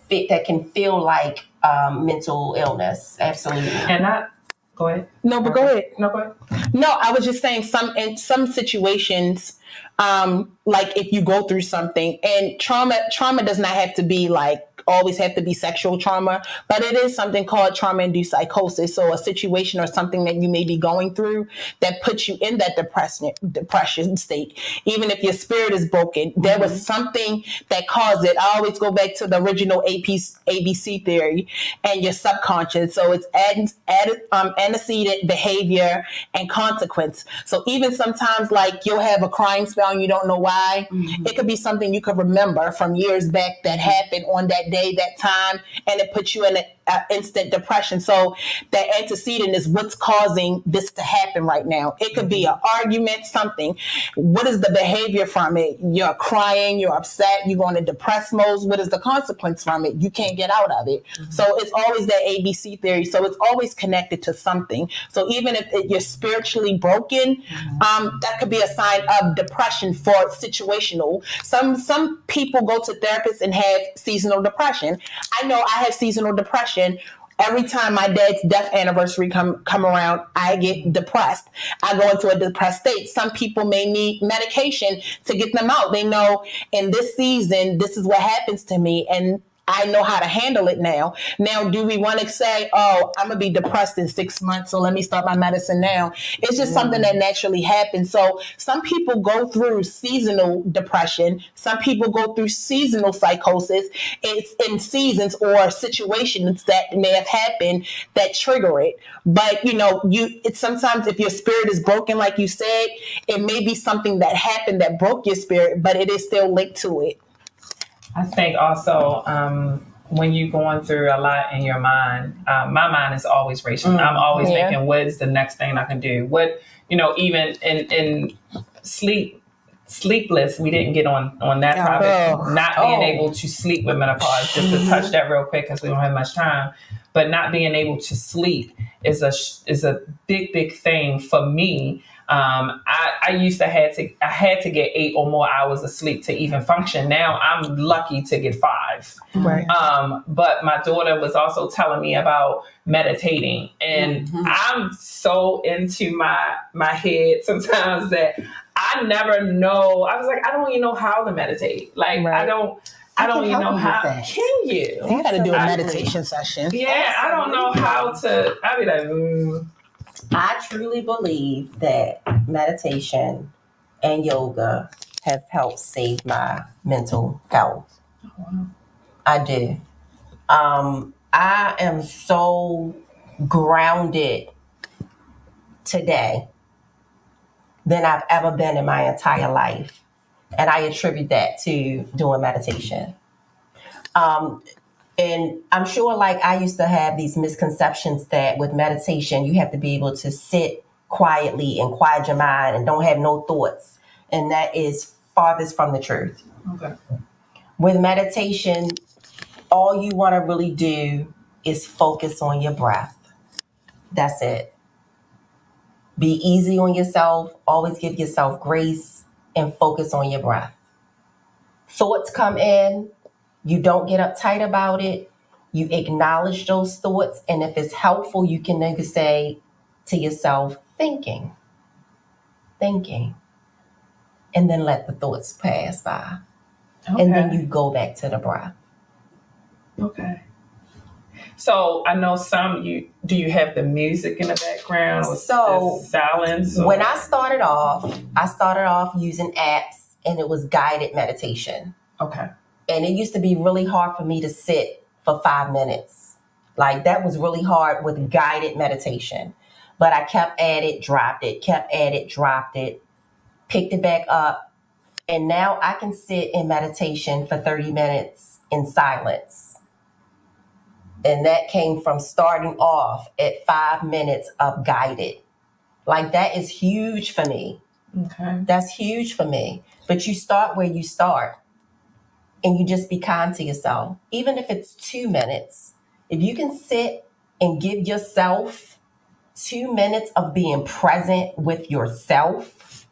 can feel like mental illness. Absolutely. And go ahead. No, but go ahead. No, go ahead. No, I was just saying in some situations, like if you go through something, and trauma does not have to be like always have to be sexual trauma, but it is something called trauma-induced psychosis. So a situation or something that you may be going through that puts you in that depression state. Even if your spirit is broken, there was something that caused it. I always go back to the original ABC theory and your subconscious. So it's antecedent, behavior, and consequence. So even sometimes like you'll have a crying spell and you don't know why. It could be something you could remember from years back that happened on that day, that time, and it puts you in an instant depression. So that antecedent is what's causing this to happen right now. It could be an argument, something. What is the behavior from it? You're crying, you're upset, you go into depressed mode. What is the consequence from it? You can't get out of it. So it's always that ABC theory. So it's always connected to something. So even if you're spiritually broken, that could be a sign of depression for situational. Some people go to therapists and have seasonal depression. I know I have seasonal depression. Every time my dad's death anniversary come around, I get depressed. I go into a depressed state. Some people may need medication to get them out. They know in this season, this is what happens to me, and I know how to handle it now. Now, do we want to say, oh, I'm going to be depressed in 6 months, so let me start my medicine now? It's just something that naturally happens. So some people go through seasonal depression. Some people go through seasonal psychosis. It's in seasons or situations that may have happened that trigger it. But, it's sometimes if your spirit is broken, like you said, it may be something that happened that broke your spirit, but it is still linked to it. I think also when you're going through a lot in your mind, my mind is always racing. I'm always thinking, what is the next thing I can do? What, even in sleepless, we didn't get on that topic. Not being able to sleep with menopause, just to touch that real quick because we don't have much time. But not being able to sleep is a big thing for me. I used to had to get 8 or more hours of sleep to even function. Now I'm lucky to get 5. Right. But my daughter was also telling me about meditating, and I'm so into my head sometimes that I never know. I was like, I don't even know how to meditate. Like I don't even know how. Can you? You got to do a meditation session. Yeah, I don't know how to. I'd be like, I truly believe that meditation and yoga have helped save my mental health. I do. I am so grounded today than I've ever been in my entire life. And I attribute that to doing meditation. And I'm sure like I used to have these misconceptions that with meditation, you have to be able to sit quietly and quiet your mind and don't have no thoughts. And that is farthest from the truth. okay. With meditation, all you want to really do is focus on your breath. That's it. Be easy on yourself. Always give yourself grace and focus on your breath. Thoughts come in. You don't get uptight about it. You acknowledge those thoughts. And if it's helpful, you can maybe say to yourself, thinking. And then let the thoughts pass by. Okay. And then you go back to the breath. Okay. So I know do you have the music in the background or So silence? When I started off using apps, and it was guided meditation. Okay. And it used to be really hard for me to sit for 5 minutes. Like that was really hard with guided meditation. But I kept at it, dropped it, kept at it, dropped it, picked it back up. And now I can sit in meditation for 30 minutes in silence. And that came from starting off at 5 minutes of guided. Like that is huge for me. Okay. That's huge for me. But you start where you start. And you just be kind to yourself. Even if it's 2 minutes, if you can sit and give yourself 2 minutes of being present with yourself,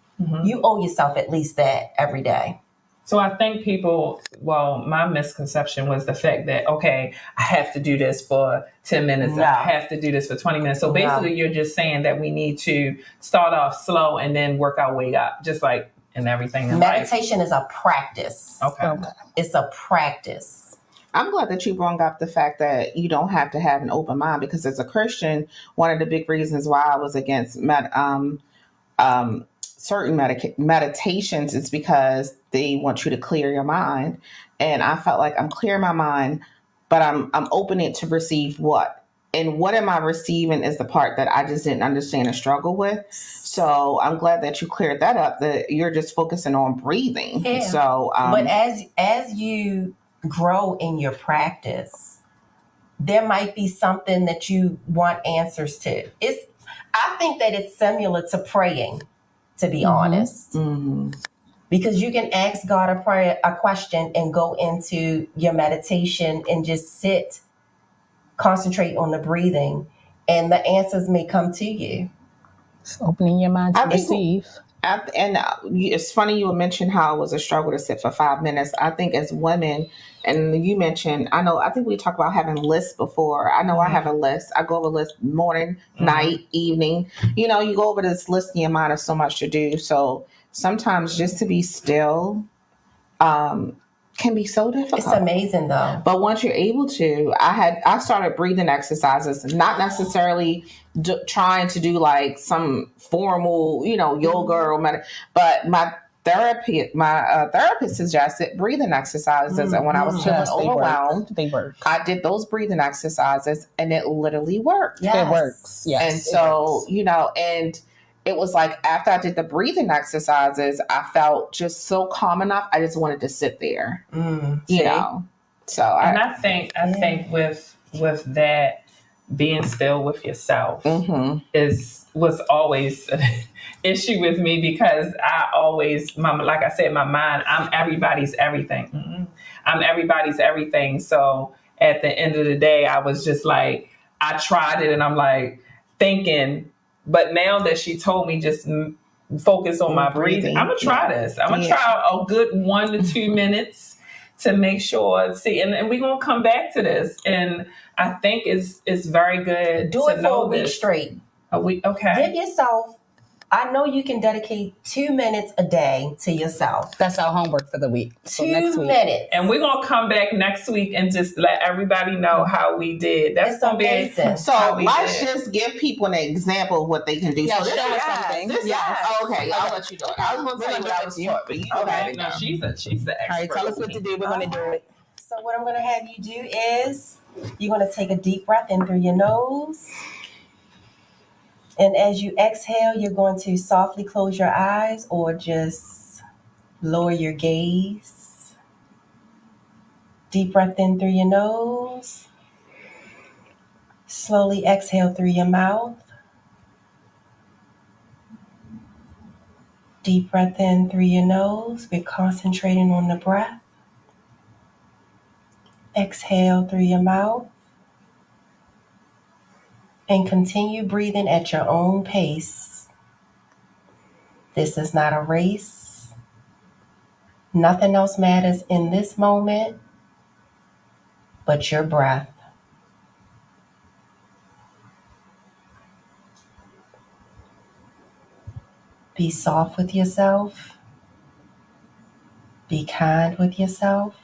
you owe yourself at least that every day. So I think my misconception was the fact that, okay, I have to do this for 10 minutes. No. I have to do this for 20 minutes. So basically you're just saying that we need to start off slow and then work our way up, just like in everything in life. Meditation is a practice. Okay. It's a practice. I'm glad that you brought up the fact that you don't have to have an open mind, because as a Christian, one of the big reasons why I was against certain meditations is because they want you to clear your mind. And I felt like I'm clearing my mind, but I'm opening it to receive what? And what am I receiving is the part that I just didn't understand and struggle with. So I'm glad that you cleared that up, that you're just focusing on breathing. Yeah. So, but as you grow in your practice, there might be something that you want answers to. I think that it's similar to praying, to be honest. Mm-hmm. Because you can ask God a question and go into your meditation and just sit, concentrate on the breathing, and the answers may come to you. Just opening your mind to receive. It's funny you mentioned how it was a struggle to sit for 5 minutes. I think as women, and you mentioned, I think we talked about having lists before. I know I have a list. I go over a list morning, night, evening. You go over this list in your mind of so much to do. So sometimes just to be still can be so difficult. It's amazing though. But once you're able to, I started breathing exercises, not necessarily trying to do like some formal, yoga or but my therapist suggested breathing exercises, and when I was feeling overwhelmed, they work. I did those breathing exercises, and it literally worked. Yes. It works. Yes. And so, and it was like after I did the breathing exercises, I felt just so calm enough. I just wanted to sit there, So I think with that, being still with yourself was always an issue with me, because I always, like I said, my mind, I'm everybody's everything. I'm everybody's everything. So at the end of the day, I was just like, I tried it and I'm like thinking, but now that she told me just focus on my breathing, I'm going to try this. I'm going to try a good 1 to 2 minutes to make sure, and we're going to come back to this. And I think it's very good. Do it for a week straight. A week, okay. Give yourself, I know you can dedicate 2 minutes a day to yourself. That's our homework for the week. 2 minutes. And we're going to come back next week and just let everybody know how we did. That's going to be amazing. So let's just give people an example of what they can do. Yeah, so show us something. Okay, I'll let you do it. I was going to tell you what I was taught, but you okay, no, she's the expert. All right, tell us what to do. We're going to do it. So what I'm going to have you do is you're going to take a deep breath in through your nose. And as you exhale, you're going to softly close your eyes or just lower your gaze. Deep breath in through your nose. Slowly exhale through your mouth. Deep breath in through your nose. We're concentrating on the breath. Exhale through your mouth. And continue breathing at your own pace. This is not a race. Nothing else matters in this moment but your breath. Be soft with yourself. Be kind with yourself.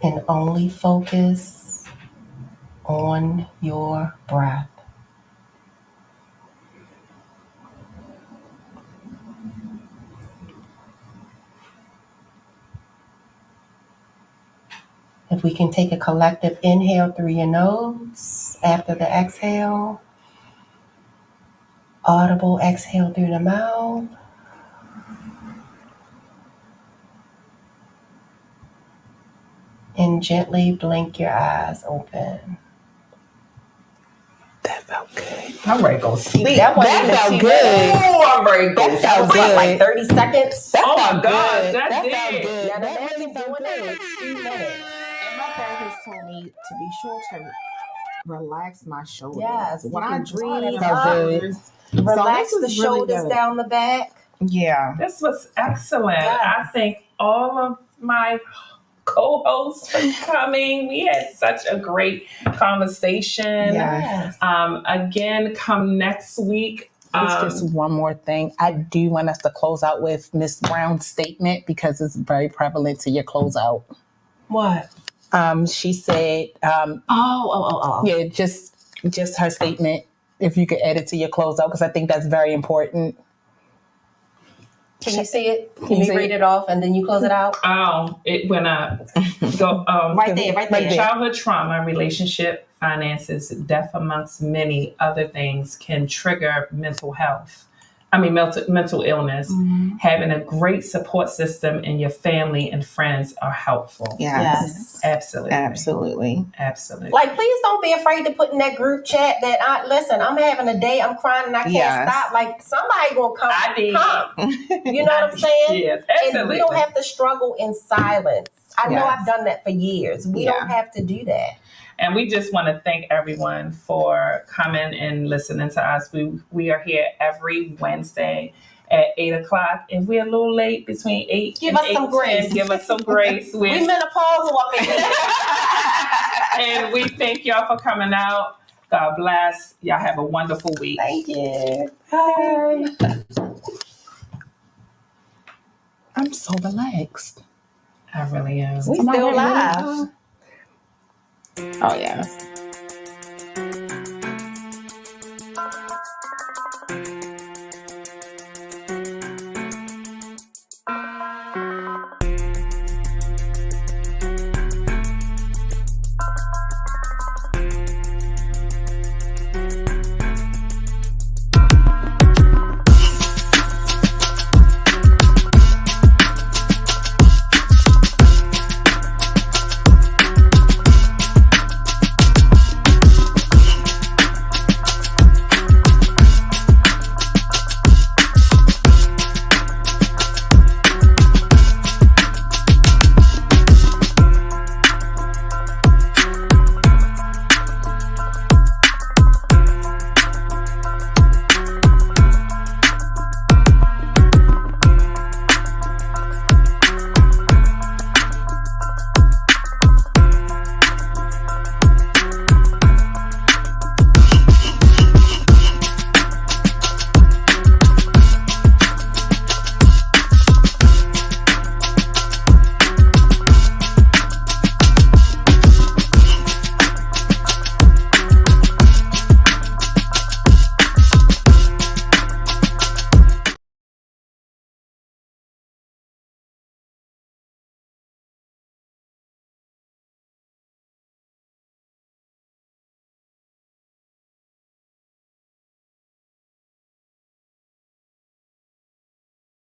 And only focus on your breath. If we can take a collective inhale through your nose after the exhale, audible exhale through the mouth. And gently blink your eyes open. That felt good. I'm ready to go sleep. That felt good. Oh, I'm ready to go sleep. That felt good. Like 30 seconds. Oh my God, that felt did. good. Now That imagine really felt doing that good. for 2 minutes. And my therapist told me to be sure to relax my shoulders. Yes, When you I can draw dream, that Felt good. Relax So the this is really shoulders good. down the back. Yeah. This was excellent. Yes. I thank all of my co-hosts for coming. We had such a great conversation. Yes. Again, come next week. It's just one more thing. I do want us to close out with Miss Brown's statement because it's very prevalent to your closeout. What? She said, yeah, just her statement. If you could add it to your closeout, because I think that's very important. Can you see it? Can Can you you see read it? it off and then you close it out? Oh, it went up. Go, Right there. Childhood trauma, relationship, finances, death amongst many other things can trigger mental illness. Mm-hmm. Having a great support system in your family and friends are helpful. Yes. Absolutely. Absolutely. Like, please don't be afraid to put in that group chat that I'm having a day, I'm crying and I can't stop. Like, somebody gonna come. You know what I'm saying? Yes, absolutely. And we don't have to struggle in silence. I know Yes. I've done that for years. We don't have to do that. And we just want to thank everyone for coming and listening to us. We are here every Wednesday at 8 o'clock. If we're a little late between 8 Give and us some 8:10, grace. give us some grace. We menopausal up in here. And we thank y'all for coming out. God bless. Y'all have a wonderful week. Thank you. Bye. I'm so relaxed. I really am. We still live. Oh, yes.